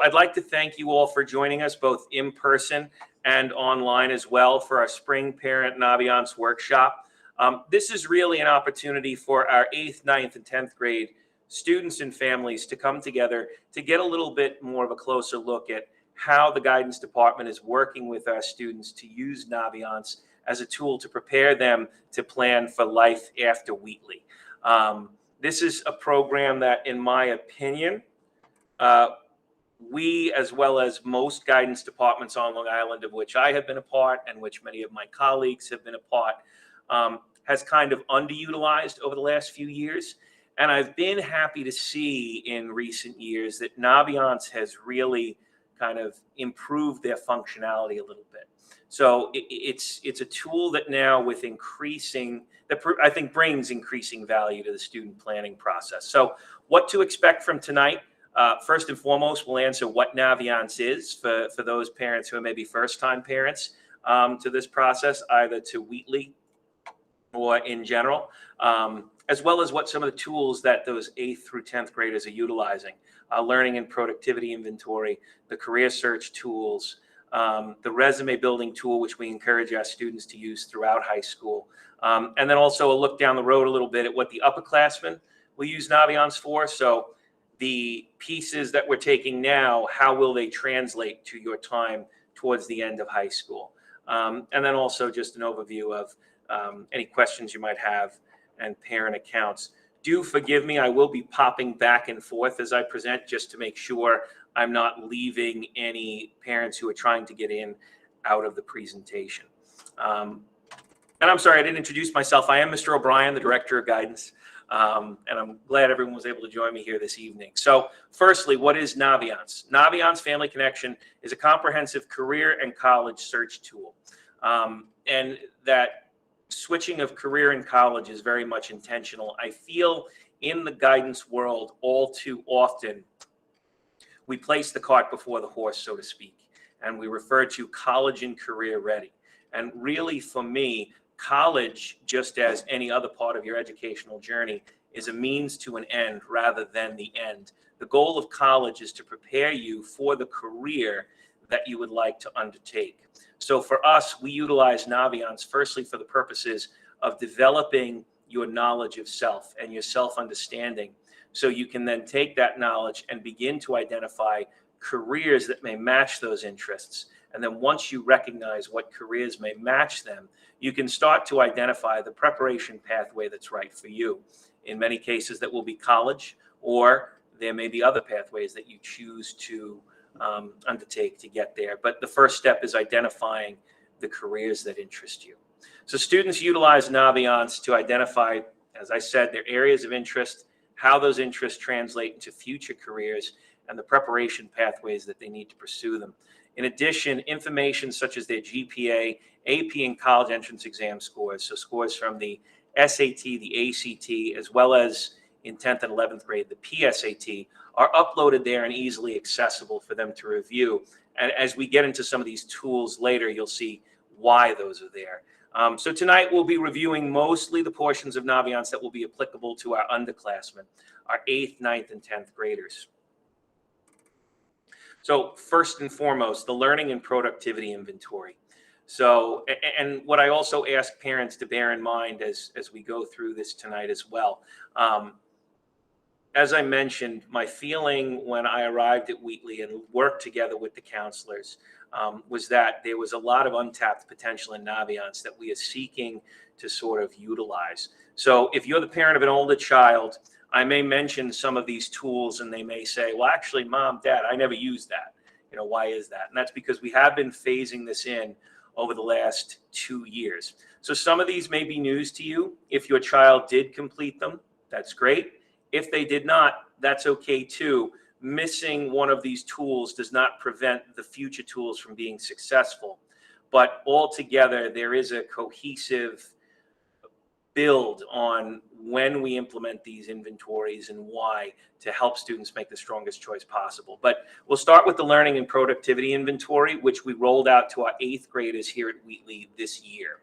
I'd like to thank you all for joining us both in person and online as well for our Spring Parent Naviance workshop. This is really an opportunity for our 8th, 9th, and 10th grade students and families to come together to get a little bit more of a closer look at how the guidance department is working with our students to use Naviance as a tool to prepare them to plan for life after Wheatley. This is a program that, in my opinion, we, as well as most guidance departments on Long Island, of which I have been a part and which many of my colleagues have been a part, has kind of underutilized over the last few years. And I've been happy to see in recent years that Naviance has really kind of improved their functionality a little bit. So it's a tool that now, with increasing, that I think brings increasing value to the student planning process. So what to expect from tonight? First and foremost, we'll answer what Naviance is for those parents who are maybe first-time parents to this process, either to Wheatley or in general, as well as what some of the tools that those 8th through 10th graders are utilizing. Learning and productivity inventory, the career search tools, the resume building tool, which we encourage our students to use throughout high school. And then also a look down the road a little bit at what the upperclassmen will use Naviance for. So the pieces that we're taking now, how will they translate to your time towards the end of high school? And then also just an overview of any questions you might have and parent accounts. Do forgive me, I will be popping back and forth as I present just to make sure I'm not leaving any parents who are trying to get in out of the presentation. And I'm sorry, I didn't introduce myself. I am Mr. O'Brien, the Director of Guidance. And I'm glad everyone was able to join me here this evening. So firstly, what is Naviance? Naviance Family Connection is a comprehensive career and college search tool. And that switching of career and college is very much intentional. I feel in the guidance world all too often, we place the cart before the horse, so to speak, and we refer to college and career ready. And really, for me, college, just as any other part of your educational journey, is a means to an end rather than the end. The goal of college is to prepare you for the career that you would like to undertake. So for us, we utilize Naviance firstly for the purposes of developing your knowledge of self and your self-understanding, so you can then take that knowledge and begin to identify careers that may match those interests. And then once you recognize what careers may match them, you can start to identify the preparation pathway that's right for you. In many cases, that will be college, or there may be other pathways that you choose to undertake to get there. But the first step is identifying the careers that interest you. So students utilize Naviance to identify, as I said, their areas of interest, how those interests translate into future careers, and the preparation pathways that they need to pursue them. In addition, information such as their GPA, AP, and college entrance exam scores, so scores from the SAT, the ACT, as well as in 10th and 11th grade, the PSAT, are uploaded there and easily accessible for them to review. And as we get into some of these tools later, you'll see why those are there. So tonight we'll be reviewing mostly the portions of Naviance that will be applicable to our underclassmen, our 8th, 9th, and 10th graders. So first and foremost, the learning and productivity inventory. So, and what I also ask parents to bear in mind as we go through this tonight as well. As I mentioned, my feeling when I arrived at Wheatley and worked together with the counselors was that there was a lot of untapped potential in Naviance that we are seeking to sort of utilize. So if you're the parent of an older child, I may mention some of these tools and they may say, well, actually, Mom, Dad, I never used that. You know, why is that? And that's because we have been phasing this in over the last 2 years. So some of these may be news to you. If your child did complete them, that's great. If they did not, that's okay too. Missing one of these tools does not prevent the future tools from being successful. But altogether, there is a cohesive build on when we implement these inventories and why, to help students make the strongest choice possible. But we'll start with the learning and productivity inventory, which we rolled out to our 8th graders here at Wheatley this year.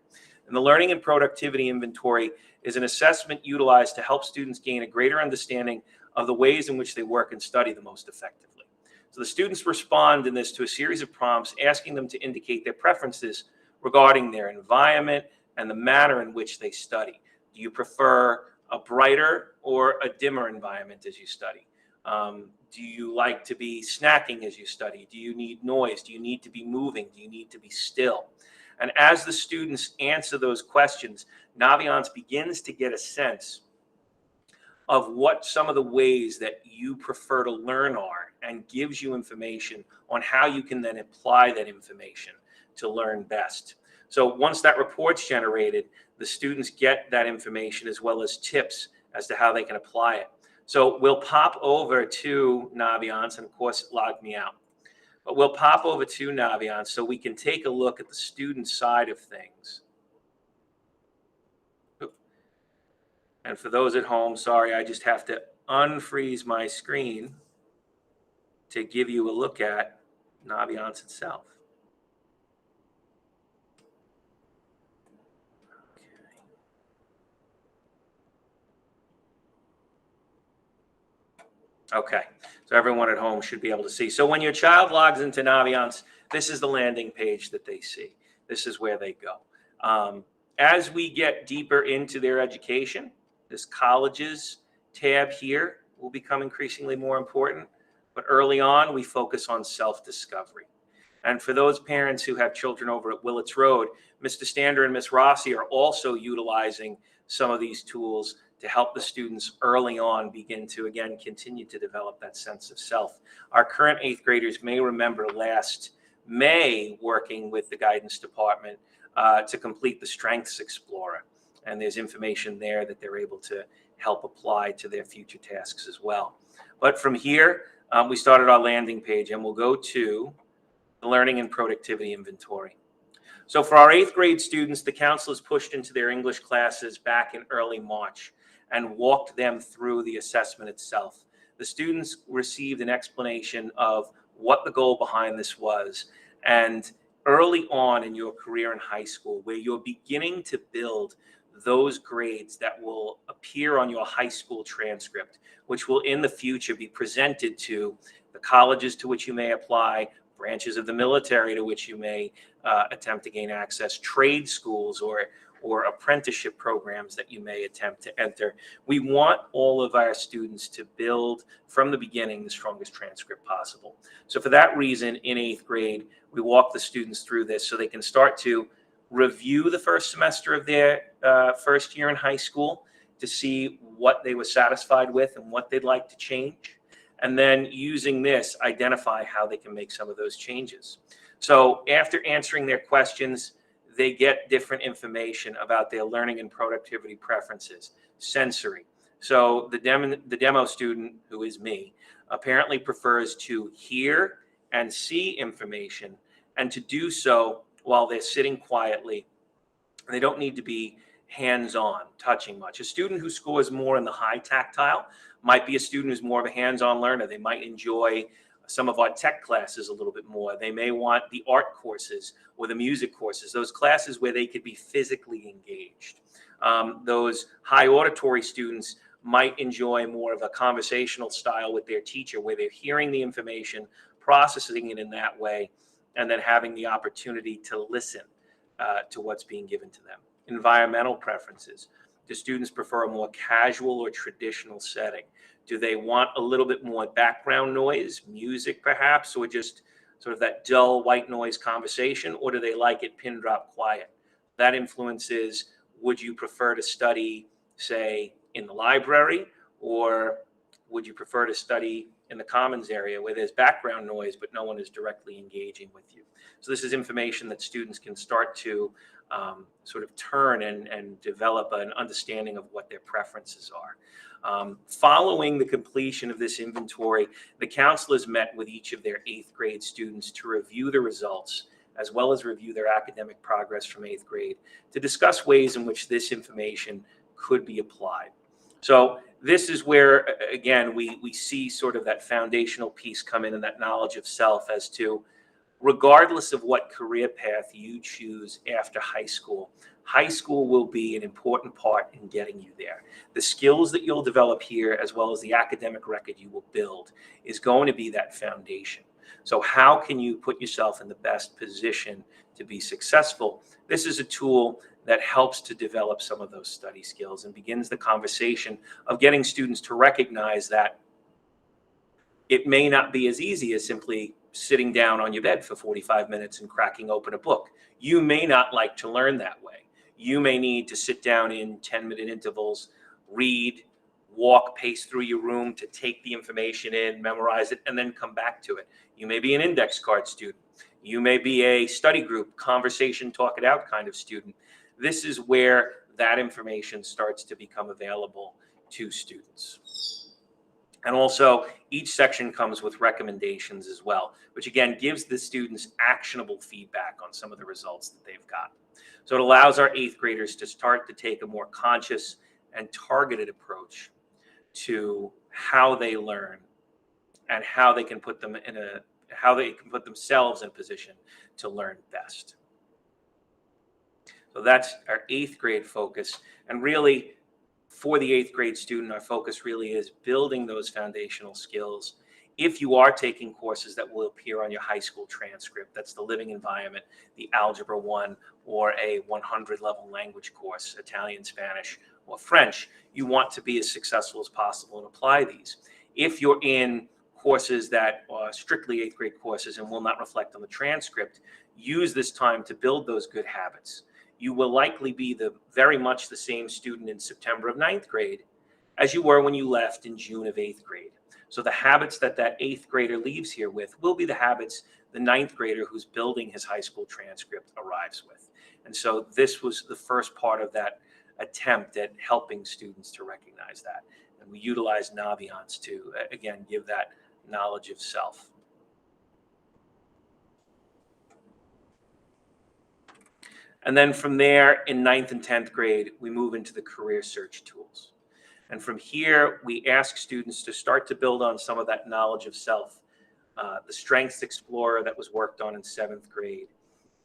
And the learning and productivity inventory is an assessment utilized to help students gain a greater understanding of the ways in which they work and study the most effectively. So the students respond in this to a series of prompts asking them to indicate their preferences regarding their environment and the manner in which they study. Do you prefer a brighter or a dimmer environment as you study? Do you like to be snacking as you study? Do you need noise? Do you need to be moving? Do you need to be still? And as the students answer those questions, Naviance begins to get a sense of what some of the ways that you prefer to learn are, and gives you information on how you can then apply that information to learn best. So once that report's generated, the students get that information as well as tips as to how they can apply it. So we'll pop over to Naviance, and of course it logged me out. But we'll pop over to Naviance so we can take a look at the student side of things. And for those at home, sorry, I just have to unfreeze my screen to give you a look at Naviance itself. Okay, so everyone at home should be able to see. So when your child logs into Naviance, this is the landing page that they see. This is where they go. As we get deeper into their education, this colleges tab here will become increasingly more important. But early on, we focus on self-discovery. And for those parents who have children over at Willits Road, Mr. Stander and Ms. Rossi are also utilizing some of these tools to help the students early on begin to, again, continue to develop that sense of self. Our current 8th graders may remember last May working with the guidance department to complete the Strengths Explorer. And there's information there that they're able to help apply to their future tasks as well. But from here, we started our landing page, and we'll go to the Learning and Productivity Inventory. So for our 8th grade students, the counselors pushed into their English classes back in early March and walked them through the assessment itself. The students received an explanation of what the goal behind this was. And early on in your career in high school, where you're beginning to build those grades that will appear on your high school transcript, which will in the future be presented to the colleges to which you may apply, branches of the military to which you may attempt to gain access, trade schools or apprenticeship programs that you may attempt to enter. We want all of our students to build from the beginning the strongest transcript possible. So for that reason, in 8th grade, we walk the students through this so they can start to review the first semester of their first year in high school to see what they were satisfied with and what they'd like to change. And then using this, identify how they can make some of those changes. So after answering their questions, they get different information about their learning and productivity preferences. Sensory. So the demo student, who is me, apparently prefers to hear and see information, and to do so while they're sitting quietly. They don't need to be hands-on, touching much. A student who scores more in the high tactile might be a student who's more of a hands-on learner. They might enjoy some of our tech classes a little bit more. They may want the art courses or the music courses, those classes where they could be physically engaged. Those high auditory students might enjoy more of a conversational style with their teacher, where they're hearing the information, processing it in that way, and then having the opportunity to listen to what's being given to them. Environmental preferences. Do students prefer a more casual or traditional setting? Do they want a little bit more background noise, music perhaps, or just sort of that dull white noise conversation, or do they like it pin drop quiet? That influences, would you prefer to study, say, in the library, or would you prefer to study in the commons area where there's background noise but no one is directly engaging with you? So this is information that students can start to sort of turn and develop an understanding of what their preferences are. Following the completion of this inventory, the counselors met with each of their 8th grade students to review the results, as well as review their academic progress from 8th grade, to discuss ways in which this information could be applied. So this is where, again, we see sort of that foundational piece come in, and that knowledge of self as to regardless of what career path you choose after high school will be an important part in getting you there. The skills that you'll develop here, as well as the academic record you will build, is going to be that foundation. So how can you put yourself in the best position to be successful? This is a tool that helps to develop some of those study skills and begins the conversation of getting students to recognize that it may not be as easy as simply sitting down on your bed for 45 minutes and cracking open a book. You may not like to learn that way. You may need to sit down in 10-minute intervals, read, walk, pace through your room to take the information in, memorize it, and then come back to it. You may be an index card student. You may be a study group, conversation, talk it out kind of student. This is where that information starts to become available to students. And also, each section comes with recommendations as well, which again gives the students actionable feedback on some of the results that they've got. So it allows our 8th graders to start to take a more conscious and targeted approach to how they learn and how they can put themselves in a position to learn best. So that's our 8th grade focus. And really, for the 8th grade student, our focus really is building those foundational skills. If you are taking courses that will appear on your high school transcript, that's the living environment, the Algebra 1, or a 100-level language course, Italian, Spanish, or French, you want to be as successful as possible and apply these. If you're in courses that are strictly 8th grade courses and will not reflect on the transcript, use this time to build those good habits. You will likely be very much the same student in September of 9th grade as you were when you left in June of 8th grade. So the habits that 8th grader leaves here with will be the habits the 9th grader who's building his high school transcript arrives with. And so this was the first part of that attempt at helping students to recognize that. And we utilize Naviance to, again, give that knowledge of self. And then from there, in 9th and 10th grade, we move into the career search tools. And from here, we ask students to start to build on some of that knowledge of self, the Strengths Explorer that was worked on in 7th grade,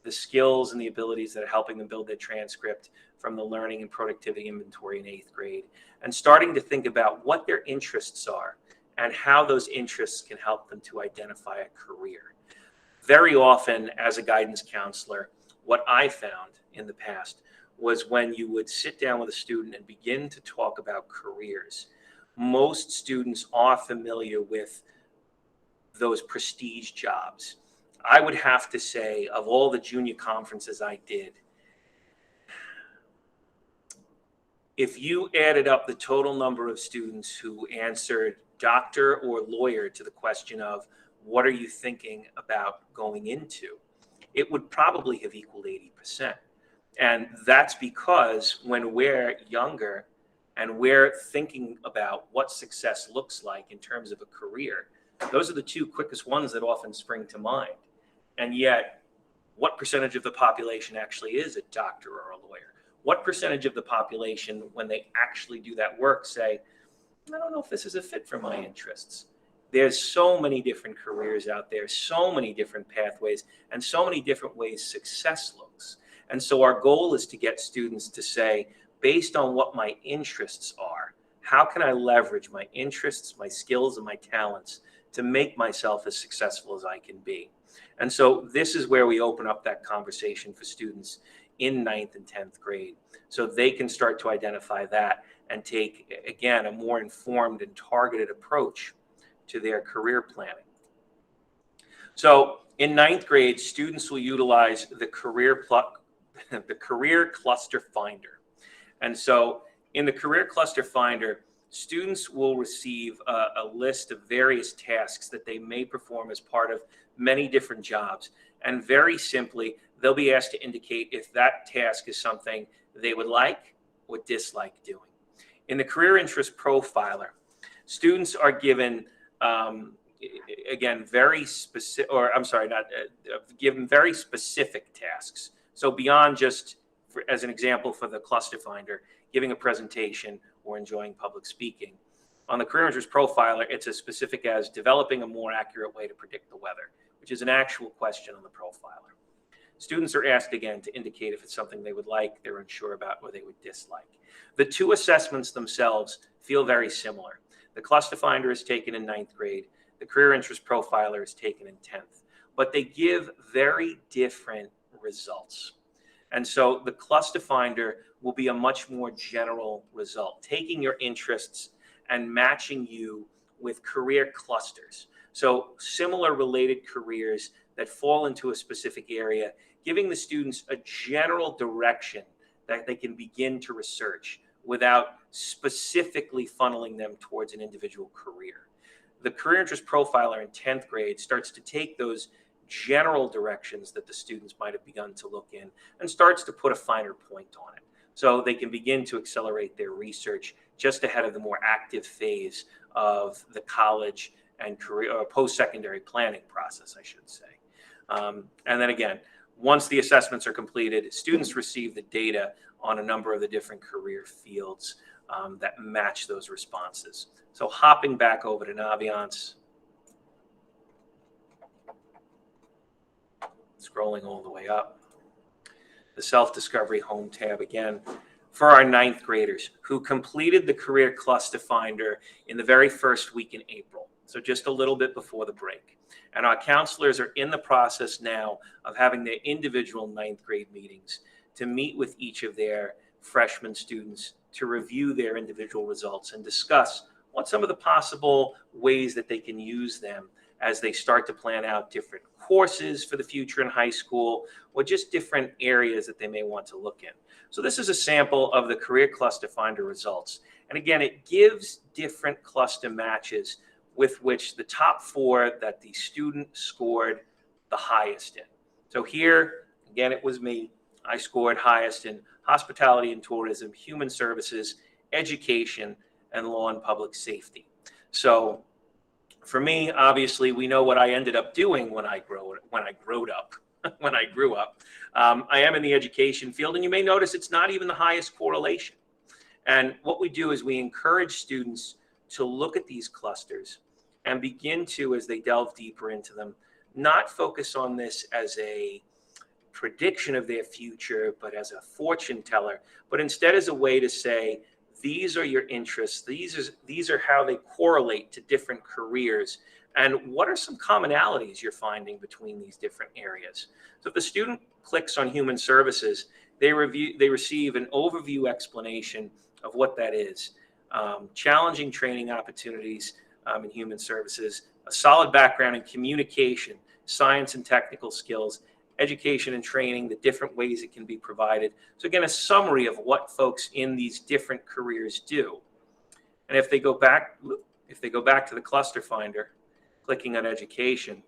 the skills and the abilities that are helping them build their transcript from the learning and productivity inventory in 8th grade, and starting to think about what their interests are and how those interests can help them to identify a career. Very often, as a guidance counselor, what I found in the past was when you would sit down with a student and begin to talk about careers, most students are familiar with those prestige jobs. I would have to say, of all the junior conferences I did, if you added up the total number of students who answered doctor or lawyer to the question of what are you thinking about going into, it would probably have equaled 80%. And that's because when we're younger and we're thinking about what success looks like in terms of a career, those are the two quickest ones that often spring to mind. And yet, what percentage of the population actually is a doctor or a lawyer? What percentage of the population, when they actually do that work, say, I don't know if this is a fit for my interests? There's so many different careers out there, so many different pathways, and so many different ways success looks. And so our goal is to get students to say, based on what my interests are, how can I leverage my interests, my skills, and my talents to make myself as successful as I can be? And so this is where we open up that conversation for students in 9th and 10th grade, so they can start to identify that and take, again, a more informed and targeted approach to their career planning. So in 9th grade, students will utilize the career cluster finder. And so in the career cluster finder, students will receive a list of various tasks that they may perform as part of many different jobs. And very simply, they'll be asked to indicate if that task is something they would like or dislike doing. In the career interest profiler, students are given, again, given very specific tasks. So beyond just, as an example for the cluster finder, giving a presentation or enjoying public speaking. On the career interest profiler, it's as specific as developing a more accurate way to predict the weather, which is an actual question on the profiler. Students are asked again to indicate if it's something they would like, they're unsure about, or they would dislike. The two assessments themselves feel very similar. The cluster finder is taken in 9th grade. The career interest profiler is taken in 10th, but they give very different results. And so the cluster finder will be a much more general result, taking your interests and matching you with career clusters. So similar related careers that fall into a specific area, giving the students a general direction that they can begin to research without specifically funneling them towards an individual career. The career interest profiler in 10th grade starts to take those general directions that the students might have begun to look in and starts to put a finer point on it. So they can begin to accelerate their research just ahead of the more active phase of the college and career or post-secondary planning process, I should say. And then again, once the assessments are completed, students receive the data on a number of the different career fields that match those responses. So hopping back over to Naviance, scrolling all the way up, the self-discovery home tab again for our 9th graders who completed the career cluster finder in the very first week in April. So just a little bit before the break. And our counselors are in the process now of having their individual 9th grade meetings to meet with each of their freshman students to review their individual results and discuss what some of the possible ways that they can use them as they start to plan out different courses for the future in high school, or just different areas that they may want to look in. So this is a sample of the career cluster finder results. And again, it gives different cluster matches with which the top 4 that the student scored the highest in. So here, again, it was me. I scored highest in hospitality and tourism, human services, education, and law and public safety. So for me, obviously, we know what I ended up doing when I grew up. I am in the education field, and you may notice it's not even the highest correlation. And what we do is we encourage students to look at these clusters and begin to, as they delve deeper into them, not focus on this as a prediction of their future, but as a fortune teller, but instead as a way to say, these are your interests, these are how they correlate to different careers, and what are some commonalities you're finding between these different areas. So if the student clicks on human services, they receive an overview explanation of what that is. Challenging training opportunities in human services, a solid background in communication, science and technical skills, education and training, the different ways it can be provided. So again, a summary of what folks in these different careers do. And if they go back to the cluster finder, clicking on education,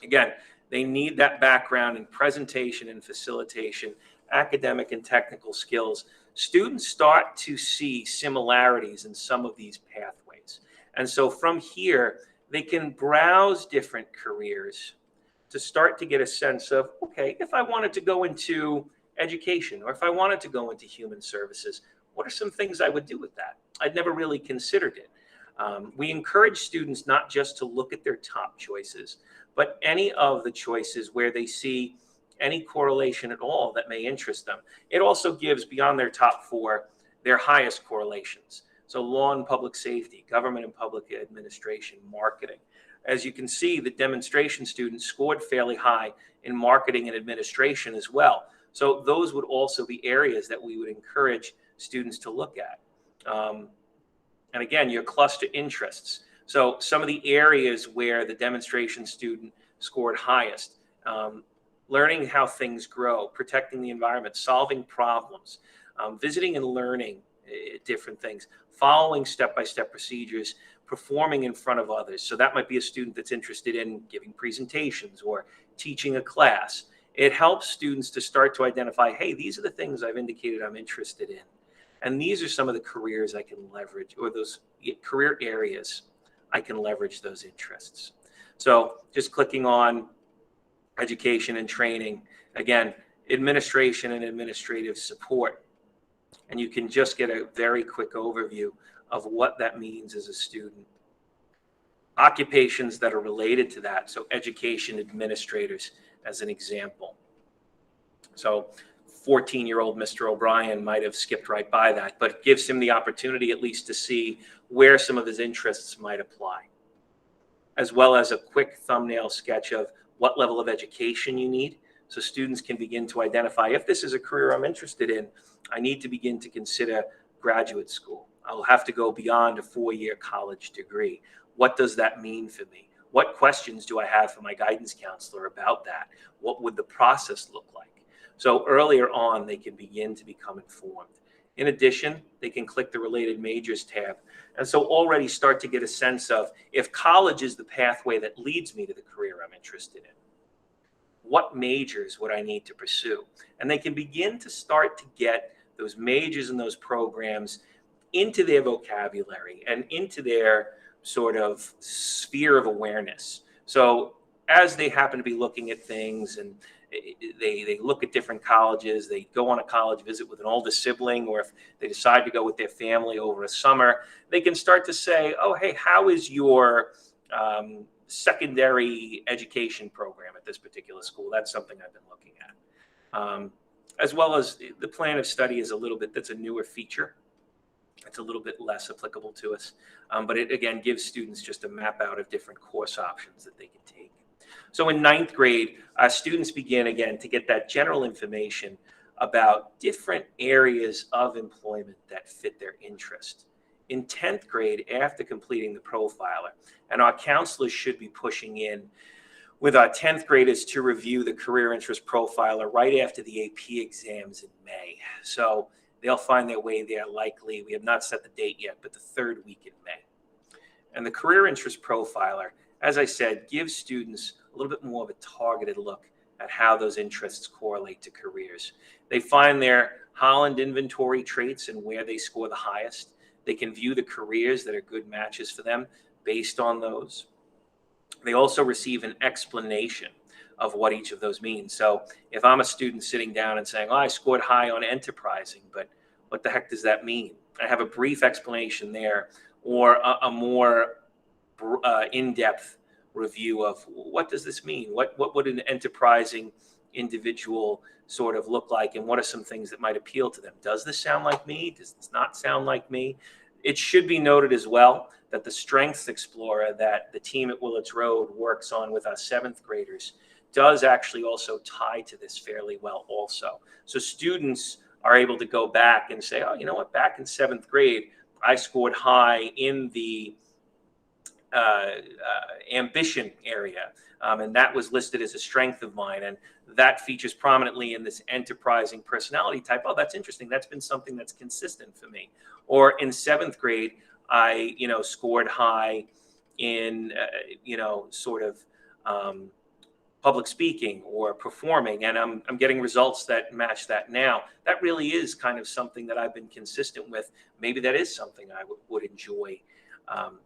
again, they need that background in presentation and facilitation, academic and technical skills. Students start to see similarities in some of these pathways. And so from here, they can browse different careers to start to get a sense of, okay, if I wanted to go into education or if I wanted to go into human services, what are some things I would do with that? I'd never really considered it. We encourage students not just to look at their top choices, but any of the choices where they see any correlation at all that may interest them. It also gives, beyond their top 4, their highest correlations. So law and public safety, government and public administration, marketing. As you can see, the demonstration students scored fairly high in marketing and administration as well. So those would also be areas that we would encourage students to look at. And again, your cluster interests. So some of the areas where the demonstration student scored highest, learning how things grow, protecting the environment, solving problems, visiting and learning different things, following step-by-step procedures, performing in front of others. So that might be a student that's interested in giving presentations or teaching a class. It helps students to start to identify, hey, these are the things I've indicated I'm interested in. And these are some of the careers I can leverage, or those career areas I can leverage those interests. So just clicking on education and training, again, administration and administrative support. And you can just get a very quick overview of what that means as a student. occupations that are related to that. So education administrators, as an example. So 14-year-old Mr. O'Brien might have skipped right by that, but it gives him the opportunity at least to see where some of his interests might apply, as well as a quick thumbnail sketch of what level of education you need. So students can begin to identify, if this is a career I'm interested in, I need to begin to consider graduate school. I'll have to go beyond a 4-year college degree. What does that mean for me? What questions do I have for my guidance counselor about that? What would the process look like? So earlier on, they can begin to become informed. In addition, they can click the related majors tab. And so already start to get a sense of, if college is the pathway that leads me to the career I'm interested in, what majors would I need to pursue? And they can begin to start to get those majors and those programs into their vocabulary and into their sort of sphere of awareness. So as they happen to be looking at things, and they look at different colleges, they go on a college visit with an older sibling, or if they decide to go with their family over a summer, they can start to say, oh, hey, how is your secondary education program at this particular school? That's something I've been looking at. As well as the plan of study is a little bit, that's a newer feature. It's a little bit less applicable to us, but it again gives students just a map out of different course options that they can take. So in 9th grade, students begin again to get that general information about different areas of employment that fit their interest. In 10th grade, after completing the profiler, and our counselors should be pushing in with our 10th graders to review the career interest profiler right after the AP exams in May. So they'll find their way there likely. We have not set the date yet, but the 3rd week in May. And the career interest profiler, as I said, gives students a little bit more of a targeted look at how those interests correlate to careers. They find their Holland inventory traits and where they score the highest. They can view the careers that are good matches for them based on those. They also receive an explanation of what each of those means. So if I'm a student sitting down and saying, oh, I scored high on enterprising, but what the heck does that mean? I have a brief explanation there, or a more in-depth review of what does this mean? What would an enterprising individual sort of look like, and what are some things that might appeal to them? Does this sound like me? Does this not sound like me? It should be noted as well that the Strengths Explorer that the team at Willits Road works on with our 7th graders does actually also tie to this fairly well also. So students are able to go back and say, oh, you know what, back in 7th grade, I scored high in the ambition area, and that was listed as a strength of mine, and that features prominently in this enterprising personality type. Oh, that's interesting. That's been something that's consistent for me. Or in 7th grade, I scored high in sort of public speaking or performing, and I'm getting results that match that now. That really is kind of something that I've been consistent with. Maybe that is something I would enjoy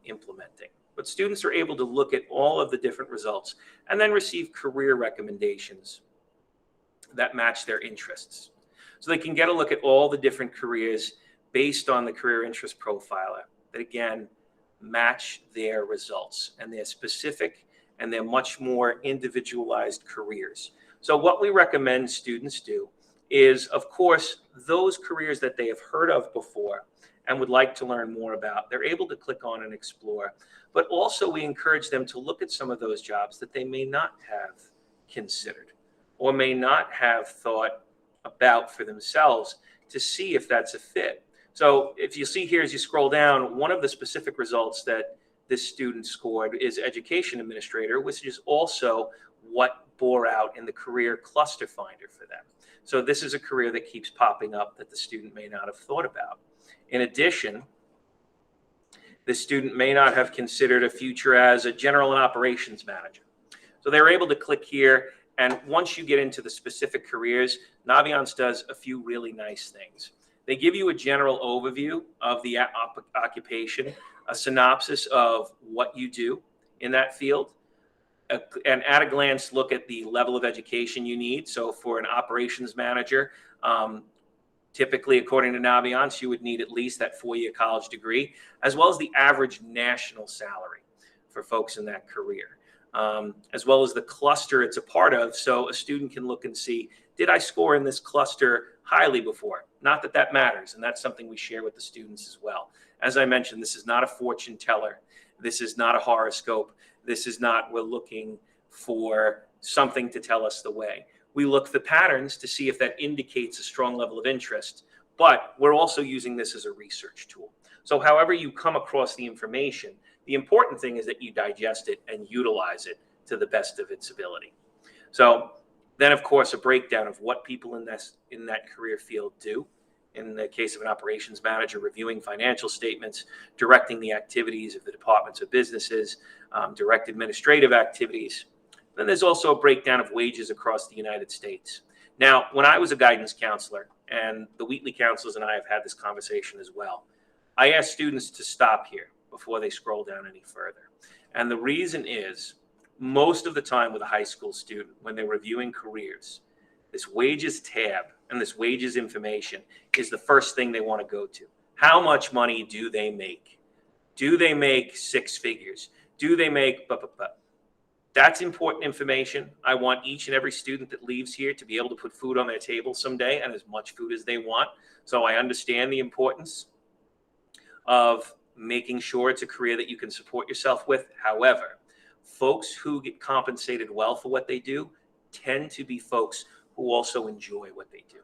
implementing. But students are able to look at all of the different results and then receive career recommendations that match their interests. So they can get a look at all the different careers based on the career interest profiler that, again, match their results, and they're specific and they're much more individualized careers. So what we recommend students do is, of course, those careers that they have heard of before and would like to learn more about, they're able to click on and explore. But also we encourage them to look at some of those jobs that they may not have considered or may not have thought about for themselves to see if that's a fit. So if you see here, as you scroll down, one of the specific results that this student scored is education administrator, which is also what bore out in the career cluster finder for them. So this is a career that keeps popping up that the student may not have thought about. In addition, the student may not have considered a future as a general and operations manager. So they're able to click here, and once you get into the specific careers, Naviance does a few really nice things. They give you a general overview of the occupation, a synopsis of what you do in that field, and at a glance look at the level of education you need. So for an operations manager, typically, according to Naviance, you would need at least that 4-year college degree, as well as the average national salary. for folks in that career, as well as the cluster it's a part of. So a student can look and see, did I score in this cluster highly before? Not that that matters. And that's something we share with the students as well. As I mentioned, this is not a fortune teller. This is not a horoscope. This is not, we're looking for something to tell us the way. We look for patterns to see if that indicates a strong level of interest, but we're also using this as a research tool. So however you come across the information, the important thing is that you digest it and utilize it to the best of its ability. So then, of course, a breakdown of what people in that career field do. In the case of an operations manager, reviewing financial statements, directing the activities of the departments of businesses, direct administrative activities. Then there's also a breakdown of wages across the United States. Now, when I was a guidance counselor, and the Wheatley counselors and I have had this conversation as well, I asked students to stop here before they scroll down any further. And the reason is, most of the time with a high school student, when they're reviewing careers, this wages tab and this wages information is the first thing they want to go to. How much money do they make? Do they make six figures? Do they make That's important information. I want each and every student that leaves here to be able to put food on their table someday, and as much food as they want. So I understand the importance of making sure it's a career that you can support yourself with. However, folks who get compensated well for what they do tend to be folks who also enjoy what they do.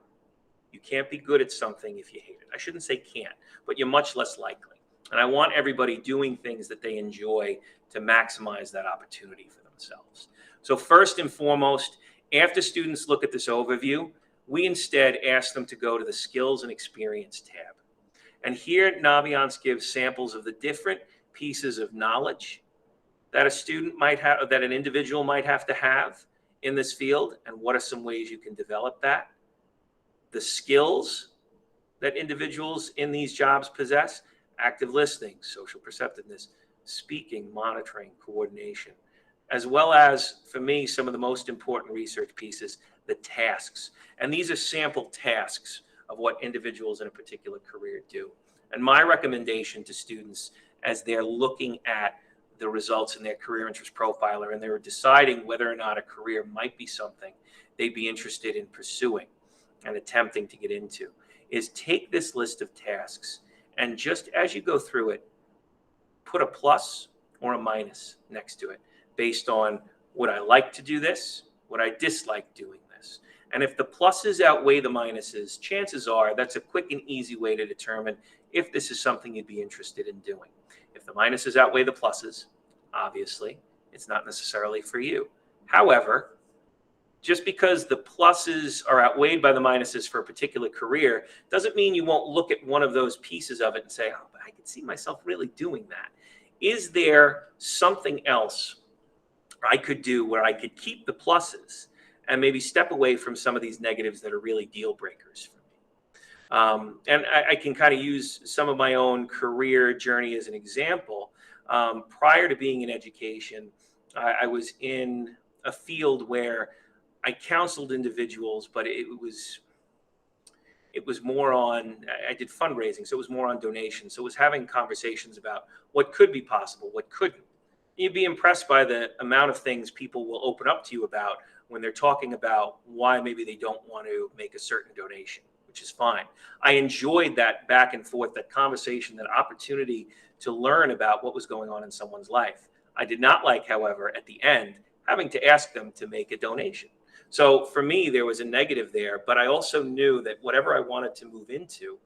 You can't be good at something if you hate it. I shouldn't say can't, but you're much less likely. And I want everybody doing things that they enjoy to maximize that opportunity for themselves. So first and foremost, after students look at this overview, we instead ask them to go to the skills and experience tab. And here Naviance gives samples of the different pieces of knowledge that a student might have, that an individual might have to have in this field, and what are some ways you can develop that. The skills that individuals in these jobs possess: active listening, social perceptiveness, speaking, monitoring, coordination, as well as, for me, some of the most important research pieces, the tasks. And these are sample tasks of what individuals in a particular career do. And my recommendation to students as they're looking at the results in their career interest profiler and they're deciding whether or not a career might be something they'd be interested in pursuing and attempting to get into, is take this list of tasks and just as you go through it, put a plus or a minus next to it based on, would I like to do this? Would I dislike doing this? And if the pluses outweigh the minuses, chances are that's a quick and easy way to determine if this is something you'd be interested in doing. If the minuses outweigh the pluses, obviously, it's not necessarily for you. However, just because the pluses are outweighed by the minuses for a particular career doesn't mean you won't look at one of those pieces of it and say, oh, but I could see myself really doing that. Is there something else I could do where I could keep the pluses and maybe step away from some of these negatives that are really deal breakers for me? And I can kind of use some of my own career journey as an example. Prior to being in education, I was in a field where I counseled individuals, but it was more on, I did fundraising, so it was more on donations. So it was having conversations about what could be possible, what couldn't. You'd be impressed by the amount of things people will open up to you about when they're talking about why maybe they don't want to make a certain donation, which is fine. I enjoyed that back and forth, that conversation, that opportunity to learn about what was going on in someone's life. I did not like, however, at the end, having to ask them to make a donation. So for me, there was a negative there, but I also knew that whatever I wanted to move into,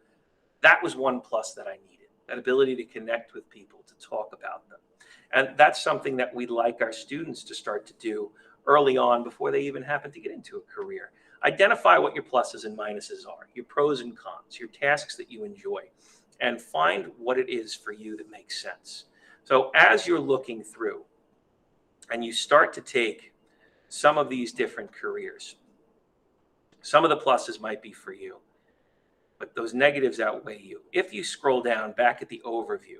that was one plus that I needed, that ability to connect with people, to talk about them. And that's something that we'd like our students to start to do early on before they even happen to get into a career. Identify what your pluses and minuses are, your pros and cons, your tasks that you enjoy, and find what it is for you that makes sense. So as you're looking through and you start to take some of these different careers, some of the pluses might be for you, but those negatives outweigh you. If you scroll down back at the overview,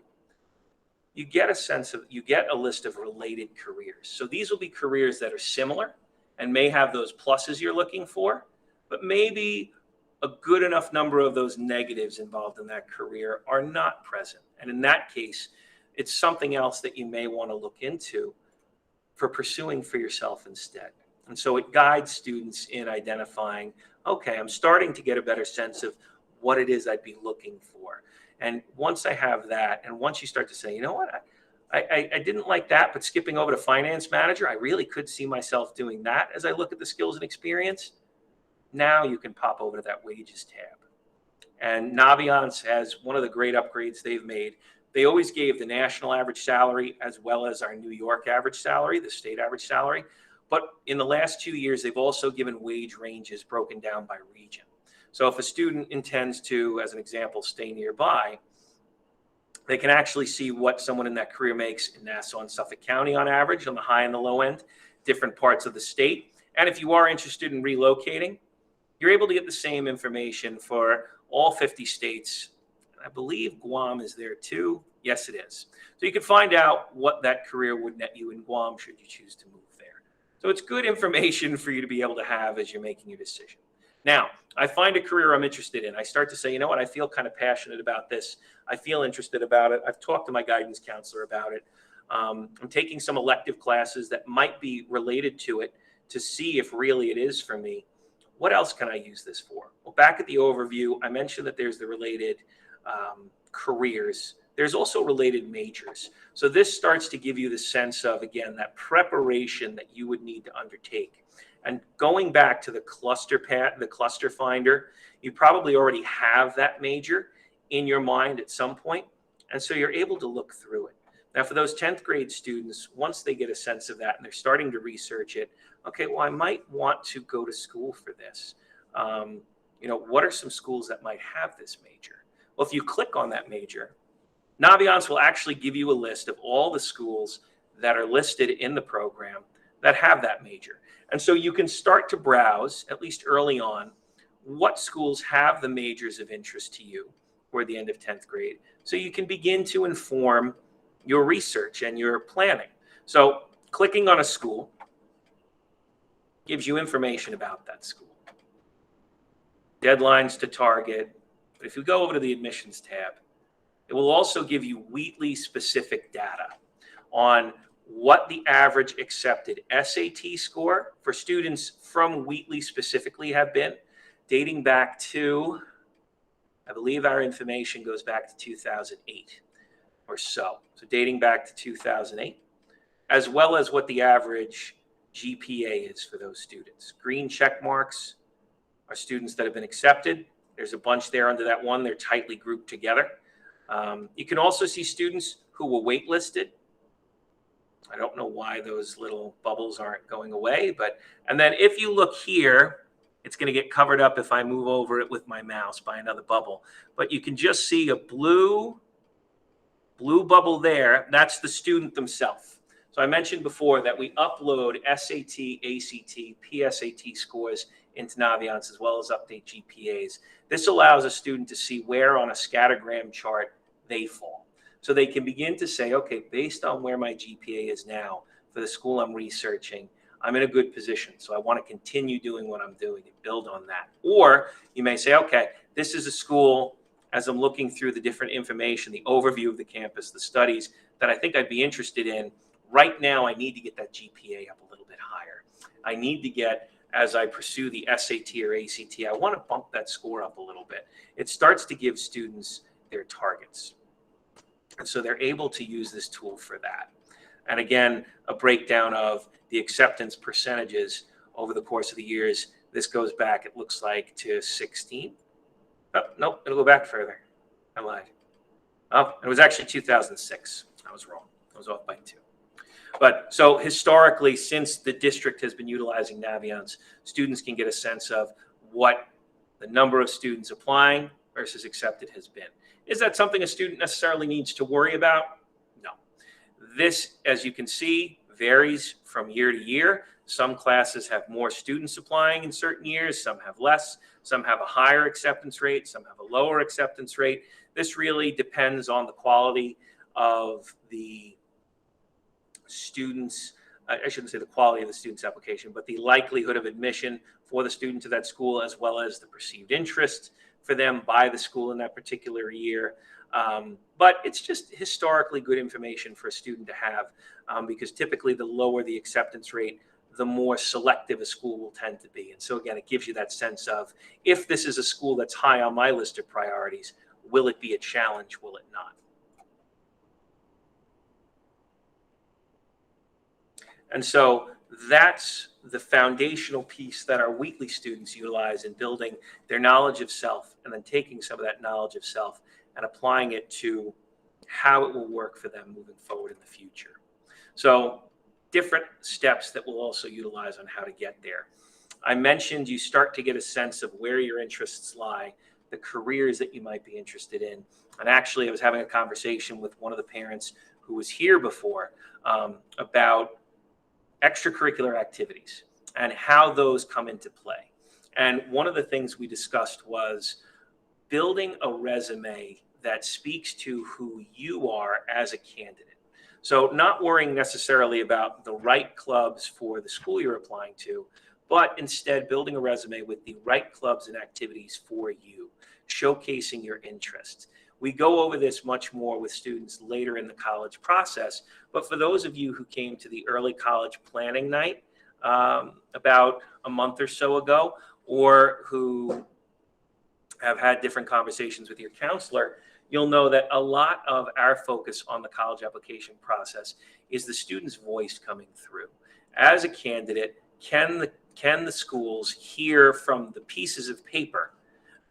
you get a list of related careers. So these will be careers that are similar and may have those pluses you're looking for, but maybe a good enough number of those negatives involved in that career are not present. And in that case, it's something else that you may want to look into for pursuing for yourself instead. And so it guides students in identifying, okay, I'm starting to get a better sense of what it is I'd be looking for. And once I have that, and once you start to say, you know what, I didn't like that, but skipping over to finance manager, I really could see myself doing that as I look at the skills and experience. Now you can pop over to that wages tab. And Naviance has one of the great upgrades they've made. They always gave the national average salary as well as our New York average salary, the state average salary. But in the last 2 years, they've also given wage ranges broken down by region. So if a student intends to, as an example, stay nearby, they can actually see what someone in that career makes in Nassau and Suffolk County on average, on the high and the low end, different parts of the state. And if you are interested in relocating, you're able to get the same information for all 50 states. I believe Guam is there too. Yes, it is. So you can find out what that career would net you in Guam should you choose to move there. So it's good information for you to be able to have as you're making your decision. Now, I find a career I'm interested in. I start to say, you know what, I feel kind of passionate about this. I feel interested about it. I've talked to my guidance counselor about it. I'm taking some elective classes that might be related to it to see if really it is for me. What else can I use this for? Well, back at the overview, I mentioned that there's the related careers. There's also related majors. So this starts to give you the sense of, again, that preparation that you would need to undertake. And going back to the cluster finder, you probably already have that major in your mind at some point. And so you're able to look through it. Now, for those 10th grade students, once they get a sense of that and they're starting to research it, okay, well, I might want to go to school for this. What are some schools that might have this major? Well, if you click on that major, Naviance will actually give you a list of all the schools that are listed in the program that have that major. And so you can start to browse, at least early on, what schools have the majors of interest to you toward the end of 10th grade. So you can begin to inform your research and your planning. So clicking on a school gives you information about that school, deadlines to target. But if you go over to the admissions tab, it will also give you Wheatley specific data on what the average accepted SAT score for students from Wheatley specifically have been, dating back to, I believe our information goes back to 2008 or so. So dating back to 2008, as well as what the average GPA is for those students. Green check marks are students that have been accepted. There's a bunch there under that one. They're tightly grouped together. You can also see students who were waitlisted. I don't know why those little bubbles aren't going away, and then if you look here, it's going to get covered up if I move over it with my mouse by another bubble. But you can just see a blue bubble there. That's the student themselves. So I mentioned before that we upload SAT, ACT, PSAT scores into Naviance as well as update GPAs. This allows a student to see where on a scattergram chart they fall. So they can begin to say, okay, based on where my GPA is now for the school I'm researching, I'm in a good position. So I want to continue doing what I'm doing and build on that. Or you may say, okay, this is a school, as I'm looking through the different information, the overview of the campus, the studies that I think I'd be interested in. Right now, I need to get that GPA up a little bit higher. I need to get, as I pursue the SAT or ACT, I want to bump that score up a little bit. It starts to give students their targets. And so they're able to use this tool for that. And again, a breakdown of the acceptance percentages over the course of the years. This goes back, it looks like, to 16. Oh, nope, it'll go back further. I lied. Oh, it was actually 2006. I was wrong. I was off by 2. But so historically, since the district has been utilizing Naviance, students can get a sense of what the number of students applying versus accepted has been. Is that something a student necessarily needs to worry about? No. This, as you can see, varies from year to year. Some classes have more students applying in certain years, some have less, some have a higher acceptance rate, some have a lower acceptance rate. This really depends on the quality of the students, I shouldn't say the quality of the student's application, but the likelihood of admission for the student to that school, as well as the perceived interest for them by the school in that particular year. But it's just historically good information for a student to have, because typically the lower the acceptance rate, the more selective a school will tend to be. And so again, it gives you that sense of, if this is a school that's high on my list of priorities, will it be a challenge? Will it not? And so that's the foundational piece that our Wheatley students utilize in building their knowledge of self, and then taking some of that knowledge of self and applying it to how it will work for them moving forward in the future. So different steps that we'll also utilize on how to get there. I mentioned you start to get a sense of where your interests lie, the careers that you might be interested in. And actually, I was having a conversation with one of the parents who was here before, about extracurricular activities and how those come into play. And one of the things we discussed was building a resume that speaks to who you are as a candidate. So not worrying necessarily about the right clubs for the school you're applying to, but instead building a resume with the right clubs and activities for you, showcasing your interests. We go over this much more with students later in the college process, but for those of you who came to the early college planning night about a month or so ago, or who have had different conversations with your counselor, you'll know that a lot of our focus on the college application process is the student's voice coming through. As a candidate, can the schools hear from the pieces of paper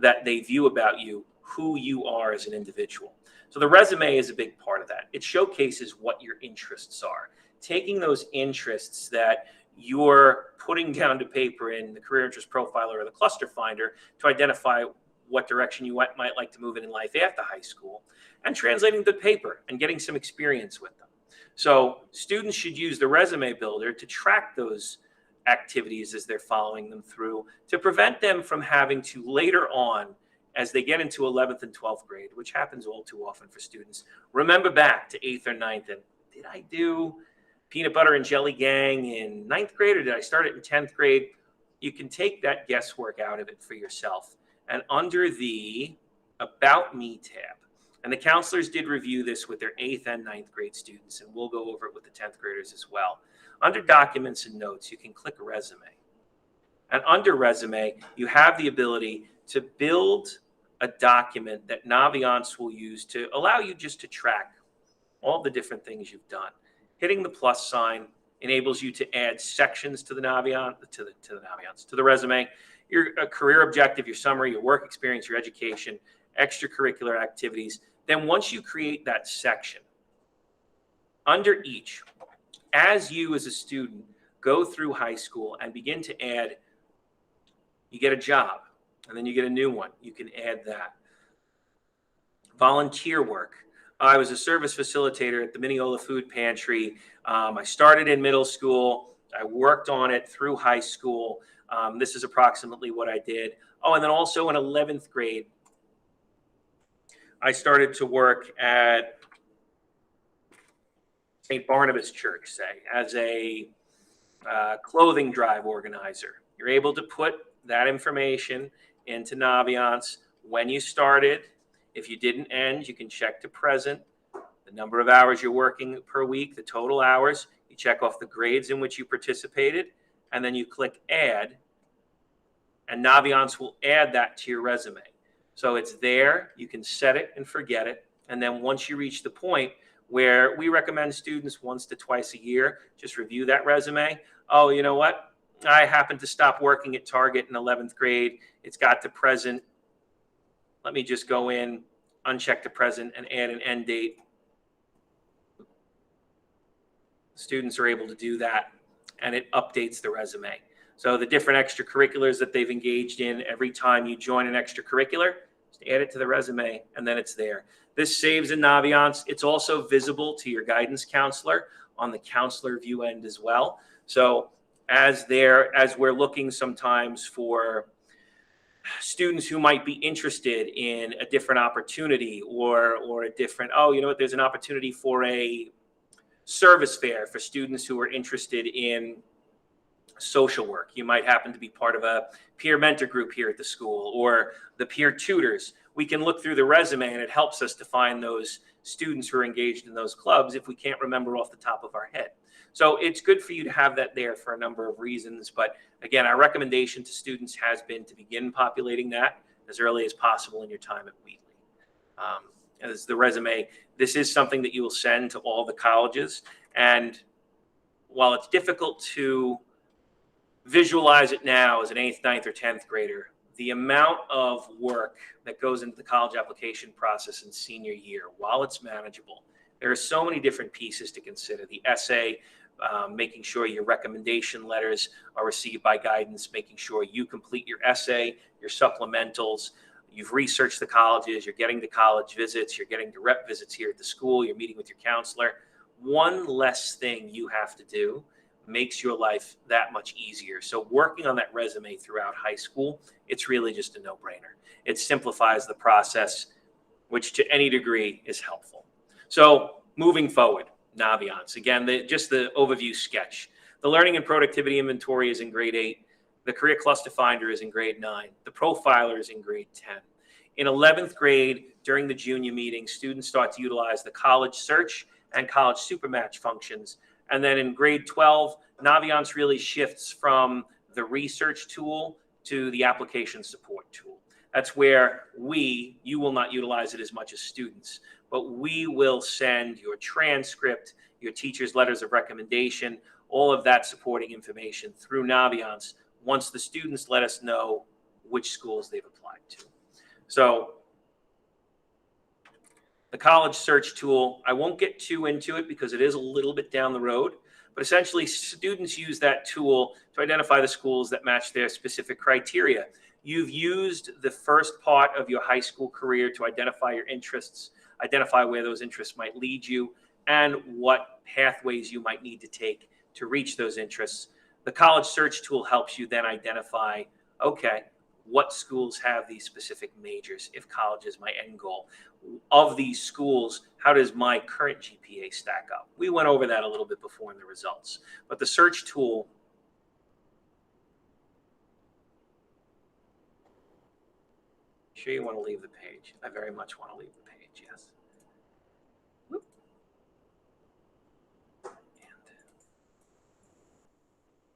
that they view about you who you are as an individual? So the resume is a big part of that. It showcases what your interests are. Taking those interests that you're putting down to paper in the career interest profiler or the cluster finder to identify what direction you might like to move in life after high school, and translating to paper and getting some experience with them. So students should use the resume builder to track those activities as they're following them through, to prevent them from having to later on, as they get into 11th and 12th grade, which happens all too often for students, remember back to 8th or 9th and, did I do peanut butter and jelly gang in 9th grade, or did I start it in 10th grade? You can take that guesswork out of it for yourself. And under the About Me tab, and the counselors did review this with their 8th and 9th grade students, and we'll go over it with the 10th graders as well. Under Documents and Notes, you can click Resume. And under Resume, you have the ability to build a document that Naviance will use to allow you just to track all the different things you've done. Hitting the plus sign enables you to add sections to the Naviance, to the resume. Your career objective, your summary, your work experience, your education, extracurricular activities. Then once you create that section, under each, as you as a student go through high school and begin to add, you get a job, and then you get a new one. You can add that. Volunteer work. I was a service facilitator at the Mineola Food Pantry. I started in middle school. I worked on it through high school. This is approximately what I did. Oh, and then also in 11th grade, I started to work at St. Barnabas Church, say, as a clothing drive organizer. You're able to put that information into Naviance when you started. If you didn't end, you can check to present, the number of hours you're working per week, the total hours. You check off the grades in which you participated, and then you click Add, and Naviance will add that to your resume. So it's there. You can set it and forget it. And then once you reach the point where we recommend students once to twice a year, just review that resume. Oh, you know what? I happened to stop working at Target in 11th grade. It's got to present. Let me just go in, uncheck to present, and add an end date. Students are able to do that, and it updates the resume. So the different extracurriculars that they've engaged in, every time you join an extracurricular, just add it to the resume, and then it's there. This saves in Naviance. It's also visible to your guidance counselor on the counselor view end as well. So as we're looking sometimes for students who might be interested in a different opportunity or a different, oh, you know what, there's an opportunity for a service fair for students who are interested in social work. You might happen to be part of a peer mentor group here at the school, or the peer tutors. we can look through the resume and it helps us to find those students who are engaged in those clubs if we can't remember off the top of our head. So it's good for you to have that there for a number of reasons. But again, our recommendation to students has been to begin populating that as early as possible in your time at Wheatley. As the resume, this is something that you will send to all the colleges. And while it's difficult to visualize it now as an 8th, 9th, or 10th grader, the amount of work that goes into the college application process in senior year, while it's manageable, there are so many different pieces to consider. The essay, making sure your recommendation letters are received by guidance, making sure you complete your essay, your supplementals, you've researched the colleges, you're getting to college visits, you're getting to rep visits here at the school, you're meeting with your counselor. One less thing you have to do makes your life that much easier. So working on that resume throughout high school, it's really just a no-brainer. It simplifies the process, which to any degree is helpful. So moving forward, Naviance. Again, just the overview sketch. The Learning and Productivity Inventory is in grade 8. The Career Cluster Finder is in grade 9. The Profiler is in grade 10. In 11th grade, during the junior meeting, students start to utilize the college search and college supermatch functions. And then in grade 12, Naviance really shifts from the research tool to the application support tool. That's where you will not utilize it as much as students, but we will send your transcript, your teacher's letters of recommendation, all of that supporting information through Naviance once the students let us know which schools they've applied to. So the college search tool, I won't get too into it because it is a little bit down the road, but essentially students use that tool to identify the schools that match their specific criteria. You've used the first part of your high school career to identify your interests, identify where those interests might lead you, and what pathways you might need to take to reach those interests. The college search tool helps you then identify, okay, what schools have these specific majors if college is my end goal. Of these schools, how does my current GPA stack up? We went over that a little bit before in the results. But the search tool, sure you want to leave the page? I very much want to leave the page, yes.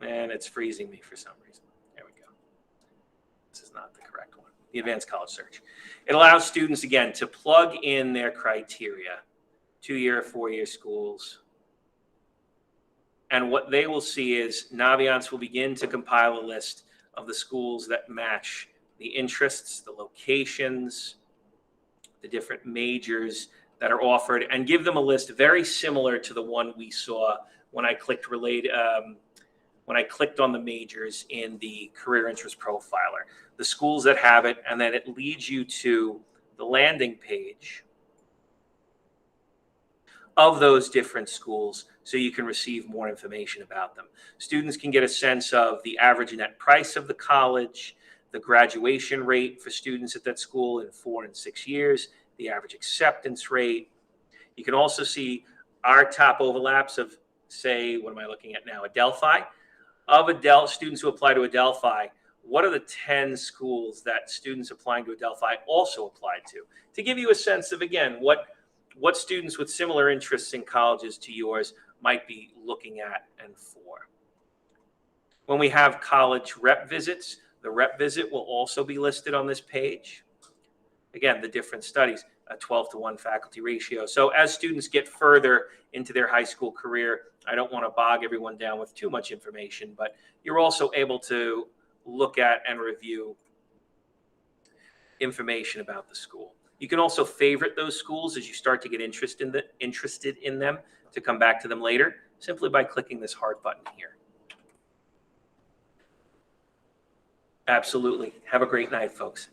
And it's freezing me for some reason. There we go. This is not the correct one. The Advanced College Search. It allows students, again, to plug in their criteria, 2-year, 4-year schools. And what they will see is Naviance will begin to compile a list of the schools that match the interests, the locations, the different majors that are offered, and give them a list very similar to the one we saw when I clicked when I clicked on the majors in the Career Interest Profiler, the schools that have it, and then it leads you to the landing page of those different schools so you can receive more information about them. Students can get a sense of the average net price of the college, the graduation rate for students at that school in 4 and 6 years, the average acceptance rate. You can also see our top overlaps of, say, what am I looking at now? Adelphi. Of students who apply to Adelphi, what are the 10 schools that students applying to Adelphi also applied to give you a sense of, again, what students with similar interests in colleges to yours might be looking at and for. When we have college rep visits, the rep visit will also be listed on this page. Again, the different studies, a 12-to-1 faculty ratio. So as students get further into their high school career, I don't want to bog everyone down with too much information, but you're also able to look at and review information about the school. You can also favorite those schools as you start to get interested in them to come back to them later, simply by clicking this heart button here. Absolutely. Have a great night, folks.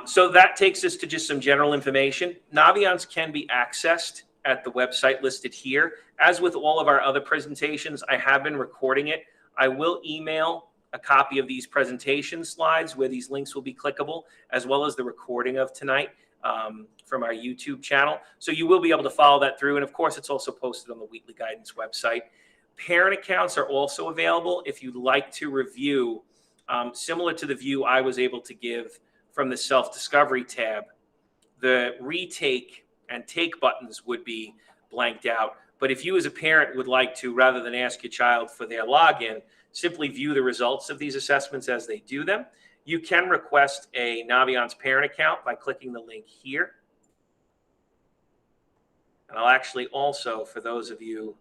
So that takes us to just some general information. Naviance can be accessed at the website listed here. As with all of our other presentations, I have been recording it. I will email a copy of these presentation slides where these links will be clickable, as well as the recording of tonight from our YouTube channel. So you will be able to follow that through. And of course, it's also posted on the Wheatley Guidance website. Parent accounts are also available if you'd like to review, similar to the view I was able to give from the self-discovery tab. the retake and take buttons would be blanked out. But if you as a parent would like to, rather than ask your child for their login, simply view the results of these assessments as they do them, you can request a Naviance parent account by clicking the link here. And I'll actually also, for those of you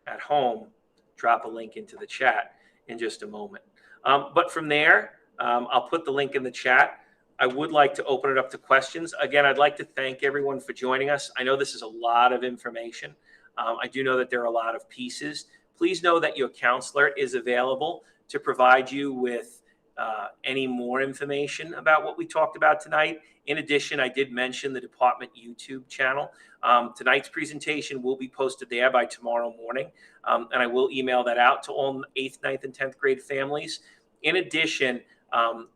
at home, drop a link into the chat in just a moment. But from there, I'll put the link in the chat. I would like to open it up to questions. Again, I'd like to thank everyone for joining us. I know this is a lot of information. I do know that there are a lot of pieces. Please know that your counselor is available to provide you with any more information about what we talked about tonight. In addition, I did mention the department YouTube channel. Tonight's presentation will be posted there by tomorrow morning, and I will email that out to all 8th, 9th, and 10th grade families. In addition,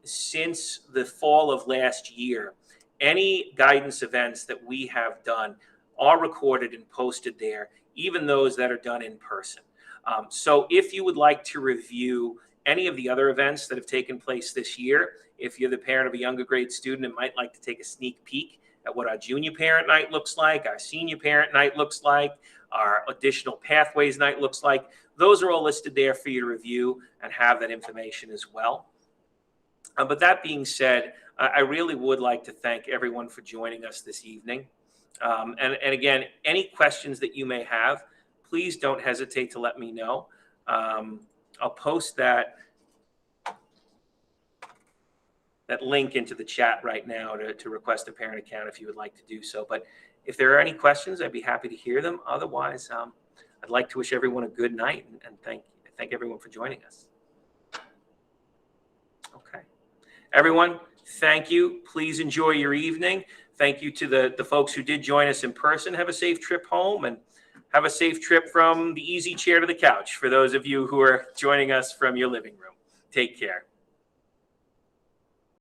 since the fall of last year, any guidance events that we have done are recorded and posted there, even those that are done in person. So if you would like to review any of the other events that have taken place this year, if you're the parent of a younger grade student and might like to take a sneak peek at what our junior parent night looks like, our senior parent night looks like, our additional pathways night looks like, those are all listed there for you to review and have that information as well. But that being said, I really would like to thank everyone for joining us this evening. And again, any questions that you may have, please don't hesitate to let me know. I'll post that link into the chat right now to request a parent account if you would like to do so. But if there are any questions, I'd be happy to hear them. Otherwise, I'd like to wish everyone a good night and thank everyone for joining us. Okay. Everyone, thank you. Please enjoy your evening. Thank you to the folks who did join us in person. Have a safe trip home and have a safe trip from the easy chair to the couch for those of you who are joining us from your living room. Take care.